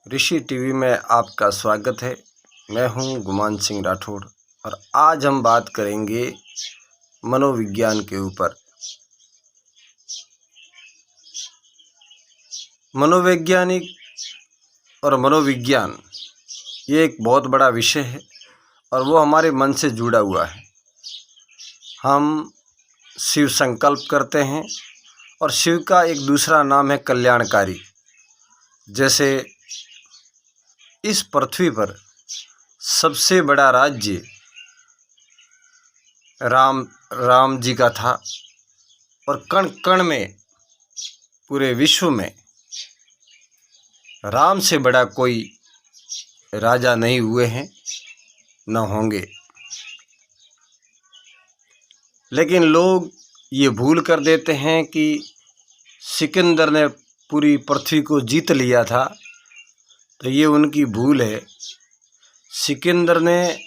ऋषि TV में आपका स्वागत है। मैं हूं गुमान सिंह राठौड़ और आज हम बात करेंगे मनोविज्ञान के ऊपर। मनोवैज्ञानिक और मनोविज्ञान ये एक बहुत बड़ा विषय है और वो हमारे मन से जुड़ा हुआ है। हम शिव संकल्प करते हैं और शिव का एक दूसरा नाम है कल्याणकारी। जैसे इस पृथ्वी पर सबसे बड़ा राज्य राम जी का था और कण कण में पूरे विश्व में राम से बड़ा कोई राजा नहीं हुए हैं, न होंगे। लेकिन लोग ये भूल कर देते हैं कि सिकंदर ने पूरी पृथ्वी को जीत लिया था, तो ये उनकी भूल है। सिकंदर ने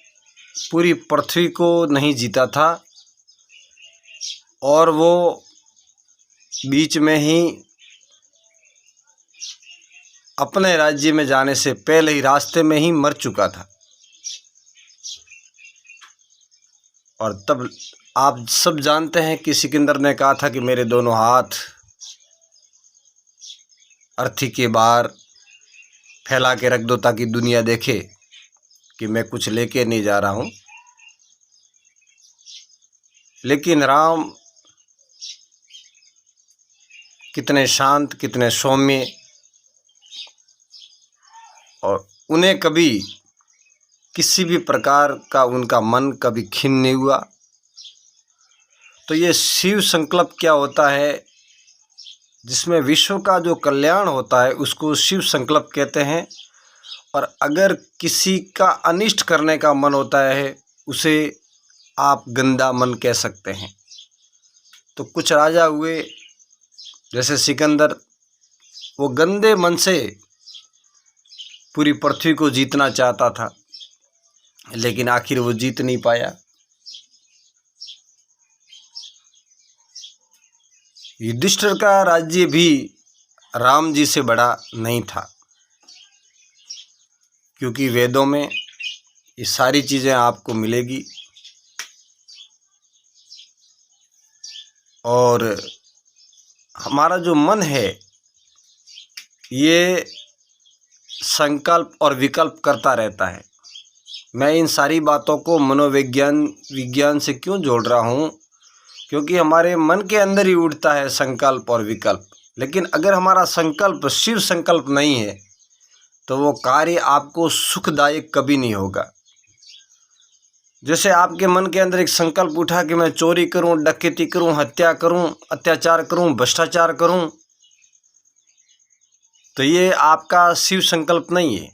पूरी पृथ्वी को नहीं जीता था और वो बीच में ही अपने राज्य में जाने से पहले ही रास्ते में ही मर चुका था। और तब आप सब जानते हैं कि सिकंदर ने कहा था कि मेरे दोनों हाथ अर्थी के बाहर फैला के रख दो ताकि दुनिया देखे कि मैं कुछ लेके नहीं जा रहा हूँ। लेकिन राम कितने शांत, कितने सौम्य, और उन्हें कभी किसी भी प्रकार का उनका मन कभी खिन्न नहीं हुआ। तो ये शिव संकल्प क्या होता है, जिसमें विश्व का जो कल्याण होता है उसको शिव संकल्प कहते हैं। और अगर किसी का अनिष्ट करने का मन होता है उसे आप गंदा मन कह सकते हैं। तो कुछ राजा हुए जैसे सिकंदर, वो गंदे मन से पूरी पृथ्वी को जीतना चाहता था, लेकिन आखिर वो जीत नहीं पाया। युधिष्ठिर का राज्य भी राम जी से बड़ा नहीं था, क्योंकि वेदों में ये सारी चीज़ें आपको मिलेगी। और हमारा जो मन है ये संकल्प और विकल्प करता रहता है। मैं इन सारी बातों को विज्ञान से क्यों जोड़ रहा हूँ, क्योंकि हमारे मन के अंदर ही उठता है संकल्प और विकल्प। लेकिन अगर हमारा संकल्प शिव संकल्प नहीं है तो वो कार्य आपको सुखदायक कभी नहीं होगा। जैसे आपके मन के अंदर एक संकल्प उठा कि मैं चोरी करूं, डकैती करूं, हत्या करूं, अत्याचार करूं, भ्रष्टाचार करूं, तो ये आपका शिव संकल्प नहीं है।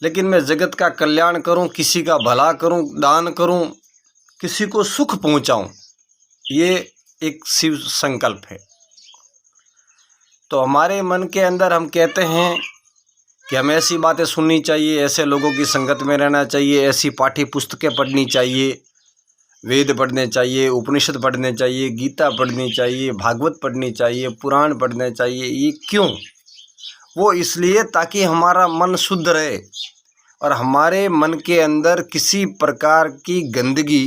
लेकिन मैं जगत का कल्याण करूं, किसी का भला करूं, दान करूं, किसी को सुख पहुंचाऊं, ये एक शिव संकल्प है। तो हमारे मन के अंदर हम कहते हैं कि हमें ऐसी बातें सुननी चाहिए, ऐसे लोगों की संगत में रहना चाहिए, ऐसी पाठ्य पुस्तकें पढ़नी चाहिए, वेद पढ़ने चाहिए, उपनिषद पढ़ने चाहिए, गीता पढ़नी चाहिए, भागवत पढ़नी चाहिए, पुराण पढ़ने चाहिए। ये क्यों? वो इसलिए ताकि हमारा मन शुद्ध रहे और हमारे मन के अंदर किसी प्रकार की गंदगी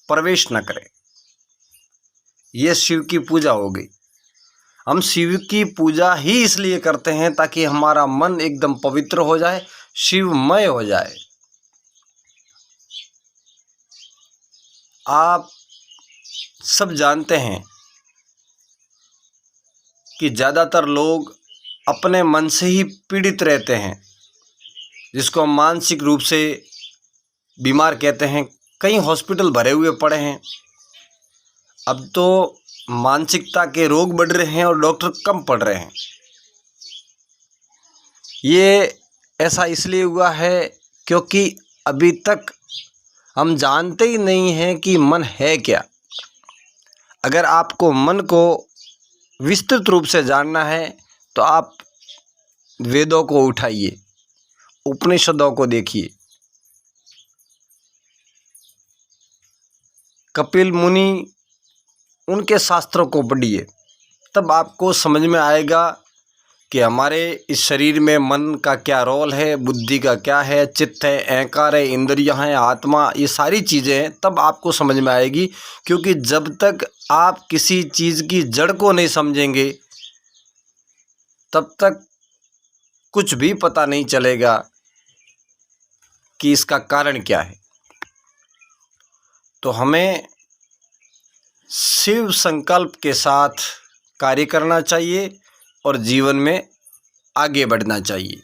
प्रवेश न करे। ये शिव की पूजा हो गई। हम शिव की पूजा ही इसलिए करते हैं ताकि हमारा मन एकदम पवित्र हो जाए, शिवमय हो जाए। आप सब जानते हैं कि ज़्यादातर लोग अपने मन से ही पीड़ित रहते हैं, जिसको हम मानसिक रूप से बीमार कहते हैं। कई हॉस्पिटल भरे हुए पड़े हैं। अब तो मानसिकता के रोग बढ़ रहे हैं और डॉक्टर कम पड़ रहे हैं। ये ऐसा इसलिए हुआ है क्योंकि अभी तक हम जानते ही नहीं हैं कि मन है क्या। अगर आपको मन को विस्तृत रूप से जानना है तो आप वेदों को उठाइए, उपनिषदों को देखिए, कपिल मुनि उनके शास्त्रों को पढ़िए, तब आपको समझ में आएगा कि हमारे इस शरीर में मन का क्या रोल है, बुद्धि का क्या है, चित्त है, अहंकार है, इंद्रियां हैं, आत्मा, ये सारी चीज़ें हैं। तब आपको समझ में आएगी, क्योंकि जब तक आप किसी चीज़ की जड़ को नहीं समझेंगे तब तक कुछ भी पता नहीं चलेगा कि इसका कारण क्या है। तो हमें शिव संकल्प के साथ कार्य करना चाहिए और जीवन में आगे बढ़ना चाहिए।